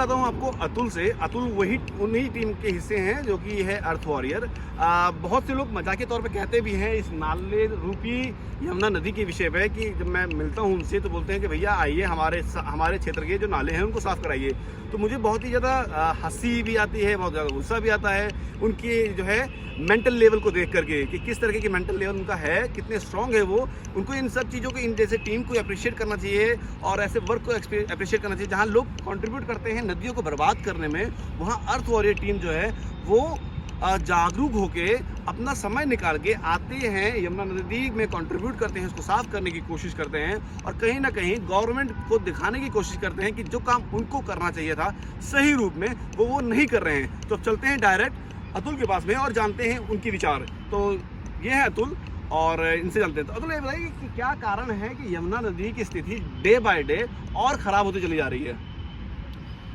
बताता हूँ आपको अतुल से। अतुल वही उन्हीं टीम के हिस्से हैं जो कि है अर्थ वॉरियर। बहुत से लोग मजाक के तौर पे कहते भी हैं इस नाले रूपी यमुना नदी के विषय पे कि जब मैं मिलता हूँ उनसे तो बोलते हैं कि भैया आइए हमारे क्षेत्र के जो नाले हैं उनको साफ़ कराइए। तो मुझे बहुत ही ज़्यादा हंसी भी आती है, बहुत ज़्यादा गुस्सा भी आता है उनकी जो है मेंटल लेवल को देख करके कि किस तरीके की मेंटल लेवल उनका है, कितने स्ट्रांग है वो। उनको इन सब चीज़ों को, इन जैसे टीम को अप्रिशिएट करना चाहिए और ऐसे वर्क को अप्रिशिएट करना चाहिए जहाँ लोग कंट्रीब्यूट करते हैं नदियों को बर्बाद करने में। वहाँ अर्थ वॉरियर टीम जो है वो जागरूक होके अपना समय निकाल के आते हैं, यमुना नदी में कंट्रीब्यूट करते हैं, उसको साफ करने की कोशिश करते हैं और कहीं ना कहीं गवर्नमेंट को दिखाने की कोशिश करते हैं कि जो काम उनको करना चाहिए था सही रूप में वो नहीं कर रहे हैं। तो चलते हैं डायरेक्ट अतुल के पास में और जानते हैं उनके विचार। तो ये है अतुल और इनसे जानते हैं। तो अतुल ये बताइए कि क्या कारण है कि यमुना नदी की स्थिति डे बाय डे और ख़राब होती चली जा रही है?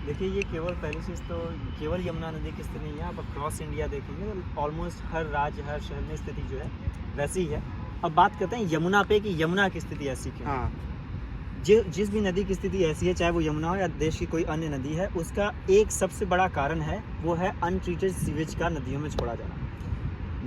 देखिए, ये पहली चीज़ तो केवल यमुना नदी की स्थिति नहीं है। आप अक्रॉस इंडिया देखेंगे तो ऑलमोस्ट हर राज्य, हर शहर में स्थिति जो है वैसी ही है। अब बात करते हैं यमुना पे कि यमुना की स्थिति ऐसी क्यों। हाँ। जिस भी नदी की स्थिति ऐसी है, चाहे वो यमुना हो या देश की कोई अन्य नदी है, उसका एक सबसे बड़ा कारण है वो है अनट्रीटेड सीवेज का नदियों में छोड़ा जाना।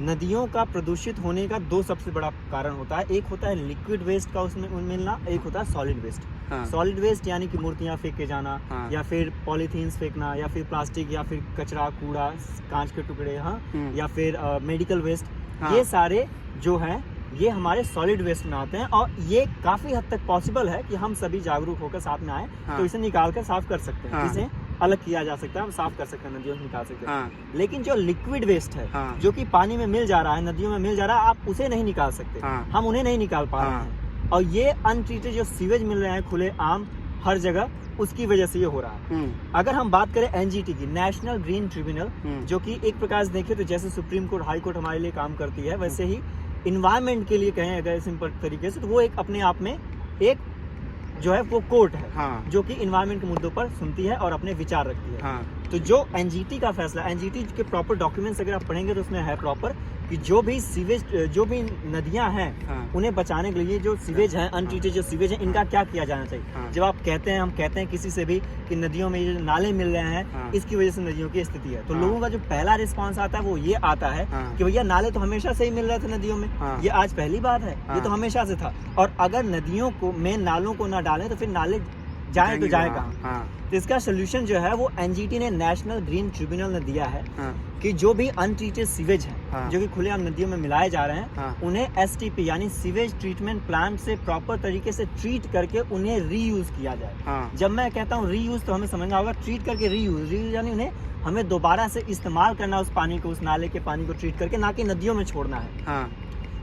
नदियों का प्रदूषित होने का दो सबसे बड़ा कारण होता है। एक होता है लिक्विड वेस्ट का उसमें मिलना, एक होता है सॉलिड वेस्ट। हाँ। सॉलिड वेस्ट यानी कि मूर्तियाँ फेंक के जाना, हाँ। या फिर पॉलीथीन्स फेंकना, या फिर प्लास्टिक, या फिर कचरा, कूड़ा, कांच के टुकड़े, हाँ, या फिर मेडिकल वेस्ट। हाँ। ये सारे जो हैं ये हमारे सॉलिड वेस्ट में आते हैं और ये काफ़ी हद तक पॉसिबल है कि हम सभी जागरूक होकर साथ में आए। हाँ। तो इसे निकाल कर साफ कर सकते हैं। हाँ। इसे अलग किया जा सकता है, हम साफ कर सकते हैं, नदियों से निकाल सकते हैं। हाँ। लेकिन जो लिक्विड वेस्ट है, हाँ। जो कि पानी में मिल जा रहा है, नदियों में मिल जा रहा है, आप उसे नहीं निकाल सकते। हाँ। हम उन्हें नहीं निकाल पा रहे हाँ। हैं। और ये अनट्रीटेड जो सीवेज मिल रहे हैं खुले आम हर जगह, उसकी वजह से ये हो रहा है। अगर हम बात करें एनजीटी की, नेशनल ग्रीन ट्रिब्यूनल, जो कि एक प्रकार से देखें तो जैसे सुप्रीम कोर्ट, हाई कोर्ट हमारे लिए काम करती है, वैसे ही इन्वायरमेंट के लिए कहें अगर सिंपल तरीके से, तो वो एक अपने आप में एक जो है वो कोर्ट है। हाँ। जो कि इन्वायरमेंट के मुद्दों पर सुनती है और अपने विचार रखती है। हाँ। तो जो एनजीटी का फैसला, एनजीटी के प्रॉपर डॉक्यूमेंट्स अगर आप पढ़ेंगे तो उसमें है प्रॉपर कि जो भी सीवेज, जो भी नदियां हैं, हाँ, उन्हें बचाने के लिए जो सीवेज हैं, अनट्रीटेड जो सीवेज हैं, इनका क्या किया जाना चाहिए। हाँ। जब आप कहते हैं, हम कहते हैं किसी से भी कि नदियों में ये जो नाले मिल रहे हैं, हाँ, इसकी वजह से नदियों की स्थिति है, तो हाँ, लोगों का जो पहला रिस्पॉन्स आता है वो ये आता है, हाँ, कि भैया नाले तो हमेशा से ही मिल रहे थे नदियों में। हाँ। ये आज पहली बात है। हाँ। ये तो हमेशा से था। और अगर नदियों को में नालों को ना डालें तो फिर नाले जाए तो जाए कहाँ। हाँ। तो इसका सोल्यूशन जो है वो एनजीटी ने, नेशनल ग्रीन ट्रिब्यूनल ने दिया है। हाँ। कि जो भी अनट्रीटेड सीवेज है, हाँ, जो कि खुलेआम नदियों में मिलाए जा रहे हैं, हाँ, उन्हें एसटीपी यानी सीवेज ट्रीटमेंट प्लांट से प्रॉपर तरीके से ट्रीट करके उन्हें रीयूज किया जाए। हाँ। जब मैं कहता हूँ रीयूज तो हमें समझना होगा, ट्रीट करके रीयूज यानी उन्हें हमें दोबारा से इस्तेमाल करना, उस पानी को, उस नाले के पानी को ट्रीट करके, ना कि नदियों में छोड़ना है। हाँ।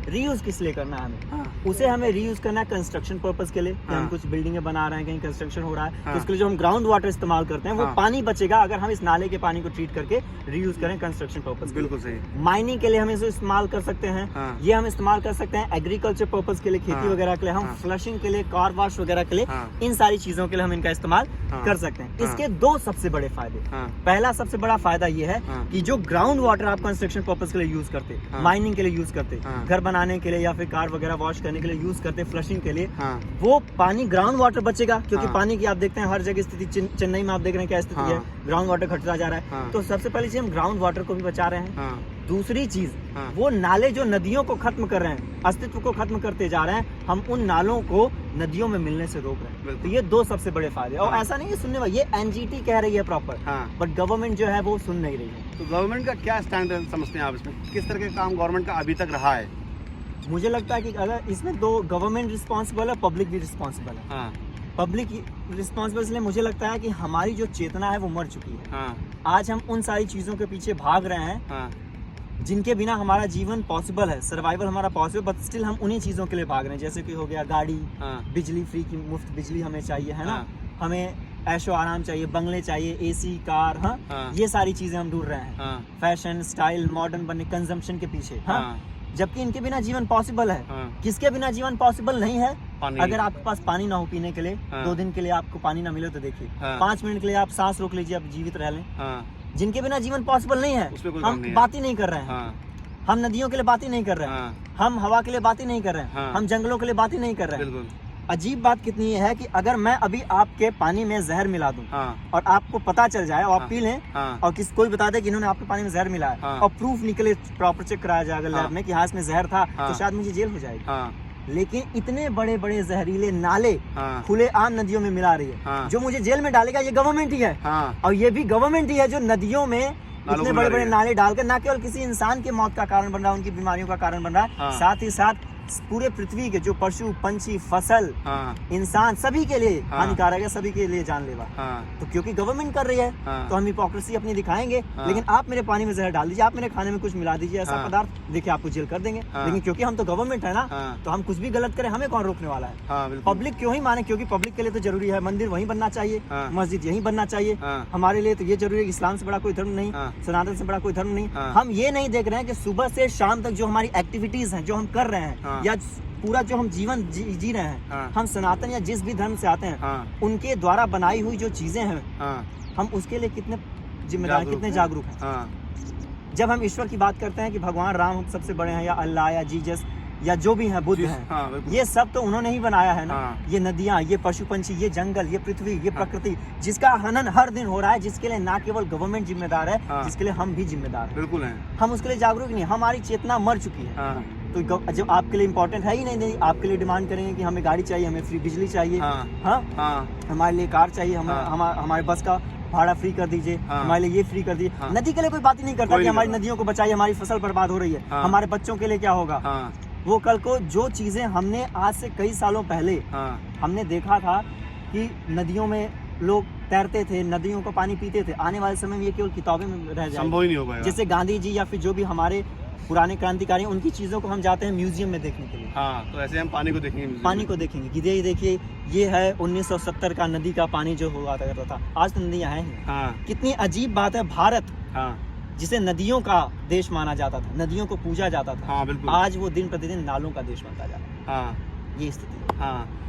रीयूज किस लिए करना है हमें? हाँ। उसे हमें रीयूज करना है कंस्ट्रक्शन पर्पस के लिए। हाँ। हम कुछ बिल्डिंगें बना रहे हैं, कहीं कंस्ट्रक्शन हो रहा है, हाँ, तो उसके लिए जो हम ग्राउंड वाटर इस्तेमाल करते हैं, हाँ, वो पानी बचेगा अगर हम इस नाले के पानी को ट्रीट करके रीयूज करें कंस्ट्रक्शन पर्पस। बिल्कुल सही। माइनिंग के लिए हम इसे इस्तेमाल कर सकते हैं। हाँ। ये हम इस्तेमाल कर सकते हैं एग्रीकल्चर पर्पस के लिए, खेती वगैरह के लिए, हम फ्लशिंग के लिए, कार वॉश वगैरह के लिए, इन सारी चीजों के लिए हम इनका इस्तेमाल कर सकते हैं। इसके दो सबसे बड़े फायदे। पहला सबसे बड़ा फायदा ये है कि जो ग्राउंड वाटर आप कंस्ट्रक्शन पर्पस के लिए यूज करते, माइनिंग के लिए यूज करते, घर बनाने के लिए या फिर कार वगैरह वॉश करने के लिए यूज करते, फ्लशिंग के लिए, हाँ, वो पानी ग्राउंड वाटर बचेगा। क्योंकि हाँ, पानी की आप देखते हैं हर जगह स्थिति, चेन्नई में आप देख रहे हैं क्या स्थिति, हाँ, है, ग्राउंड वाटर घटता जा रहा है। हाँ, तो सबसे पहली चीज हम ग्राउंड वाटर को भी बचा रहे हैं। हाँ, दूसरी चीज, हाँ, वो नाले जो नदियों को खत्म कर रहे हैं, अस्तित्व को खत्म करते जा रहे हैं, हम उन नालों को नदियों में मिलने से रोक रहे हैं। तो ये दो सबसे बड़े फायदे। और ऐसा नहीं है सुनने वाला, ये एनजीटी कह रही है प्रॉपर, बट गवर्नमेंट जो है वो सुन नहीं रही है। तो गवर्नमेंट का क्या स्टैंड समझते हैं आप इसमें? किस तरह के काम गवर्नमेंट का अभी तक रहा है? मुझे लगता है कि अगर इसमें दो, गवर्नमेंट रिस्पॉन्सिबल है, पब्लिक भी रिस्पॉन्सिबल है। हाँ। पब्लिक रिस्पॉन्सिबल इसलिए मुझे लगता है कि हमारी जो चेतना है वो मर चुकी है। हाँ। आज हम उन सारी चीज़ों के पीछे भाग रहे हैं, हाँ, जिनके बिना हमारा जीवन पॉसिबल है, सर्वाइवल हमारा पॉसिबल, बट स्टिल हम उन्हीं चीज़ों के लिए भाग रहे हैं। जैसे कि हो गया गाड़ी, हाँ, बिजली फ्री की, मुफ्त बिजली हमें चाहिए, है ना, हमें ऐशो आराम चाहिए, बंगले चाहिए, एसी, कार, हाँ, ये सारी चीज़ें हम ढूंढ रहे हैं। फैशन, स्टाइल, मॉडर्न बनने, कंजम्पशन के पीछे, हाँ, जबकि इनके बिना जीवन पॉसिबल है। हाँ। किसके बिना जीवन पॉसिबल नहीं है? अगर आपके पास पानी ना हो पीने के लिए, हाँ, 2 दिन के लिए आपको पानी ना मिले तो देखिए, हाँ, 5 मिनट के लिए आप सांस रोक लीजिए, आप जीवित रह लें। हाँ। जिनके बिना जीवन पॉसिबल नहीं है, हम बात ही नहीं कर रहे हैं। हाँ। हम नदियों के लिए बात ही नहीं कर रहे हैं। हाँ। हम हवा के लिए बात ही नहीं कर रहे हैं। हाँ। हम जंगलों के लिए बात ही नहीं कर रहे हैं। अजीब बात कितनी है कि अगर मैं अभी आपके पानी में जहर मिला दूं हाँ और आपको पता चल जाए और आप हाँ, पी लें हाँ और कोई बता दे कि इन्होंने आपके पानी में जहर मिला है हाँ, और प्रूफ निकले, प्रॉपर चेक कराया जाए अगर हाँ, लैब में कि हाँ इसमें जहर था, हाँ, तो शायद मुझे जेल हो जाएगी। हाँ लेकिन इतने बड़े बड़े जहरीले नाले हाँ खुले आम नदियों में मिला रही है, हाँ, जो मुझे जेल में डालेगा ये गवर्नमेंट ही है। हाँ और ये भी गवर्नमेंट ही है जो नदियों में नालों इतने को बड़े मिला बड़े रही है। नाले डालकर ना केवल किसी इंसान के मौत का कारण बन रहा है, उनकी बीमारियों का कारण बन रहा है, हाँ। साथ ही साथ पूरे पृथ्वी के जो पशु पंछी फसल हाँ इंसान सभी के लिए हाँ। हानिकारक है, सभी के लिए जानलेवा। हाँ तो क्योंकि गवर्नमेंट कर रही है हाँ। तो हम हिपोक्रेसी अपनी दिखाएंगे। हाँ। लेकिन आप मेरे पानी में जहर डाल दीजिए, आप मेरे खाने में कुछ मिला दीजिए ऐसा हाँ। पदार्थ, देखिए आपको जेल कर देंगे। हाँ। लेकिन क्योंकि हम तो गवर्नमेंट है ना, हाँ। तो हम कुछ भी गलत करें हमें कौन रोकने वाला है। हाँ बिल्कुल। पब्लिक क्यों ही माने, क्योंकि पब्लिक के लिए तो जरूरी है मंदिर वहीं बनना चाहिए, हाँ। मस्जिद यहीं बनना चाहिए। हाँ। हमारे लिए तो ये जरूरी है कि इस्लाम से बड़ा कोई धर्म नहीं, हाँ। सनातन से बड़ा कोई धर्म नहीं। हाँ। हम ये नहीं देख रहे हैं कि सुबह से शाम तक जो हमारी एक्टिविटीज हैं, जो हम कर रहे हैं, हाँ। या पूरा जो हम जीवन जी रहे हैं, हाँ। हम सनातन या जिस भी धर्म से आते हैं, हाँ उनके द्वारा बनाई हुई जो चीजें हैं, हाँ हम उसके लिए कितने जिम्मेदार, कितने जागरूक हैं। हाँ जब हम ईश्वर की बात करते हैं कि भगवान राम सबसे बड़े हैं, या अल्लाह या जीसस या जो भी हैं, बुद्ध हैं, हाँ बिल्कुल। ये सब तो उन्होंने ही बनाया है ना। हाँ। ये नदियाँ, ये पशु पंछी, ये जंगल, ये पृथ्वी, ये हाँ। प्रकृति, जिसका हनन हर दिन हो रहा है, जिसके लिए ना केवल गवर्नमेंट जिम्मेदार है, हाँ। जिसके लिए हम भी जिम्मेदार हैं। बिल्कुल है। हम उसके लिए जागरूक नहीं, हमारी चेतना मर चुकी है। हाँ तो जब आपके लिए इम्पोर्टेंट है ही नहीं, आपके लिए डिमांड करेंगे कि हमें गाड़ी चाहिए, हमें फ्री बिजली चाहिए, हाँ हाँ, हाँ हमारे लिए कार चाहिए, हमें हाँ। हमारे बस का भाड़ा फ्री कर दीजिए, हाँ। हमारे लिए ये फ्री कर दीजिए। हाँ। नदी के लिए कोई बात ही नहीं करता कोई कि नहीं हमारी करता। नदियों को बचाइए, हमारी फसल बर्बाद हो रही है, हाँ। हमारे बच्चों के लिए क्या होगा। हाँ वो कल को जो चीजें हमने आज से कई सालों पहले हाँ हमने देखा था कि नदियों में लोग तैरते थे, नदियों का पानी पीते थे, आने वाले समय में ये केवल किताबें में रह संभव जाएगा। ही नहीं हो पाएगा। जैसे गांधी जी या फिर जो भी हमारे पुराने क्रांतिकारी हैं, उनकी चीजों को हम जाते हैं म्यूजियम में देखने के लिए, हाँ तो ऐसे हम पानी को देखेंगे। पानी को देखेंगे कि ये देखिए ये है 1970 का नदी का पानी जो हुआ करता था, आज तो नदियां हैं ही। हाँ कितनी अजीब बात है, भारत हाँ जिसे नदियों का देश माना जाता था, नदियों को पूजा जाता था, हाँ बिल्कुल। आज वो दिन प्रतिदिन नालों का देश बनता जा रहा है। हाँ ये स्थिति है। हाँ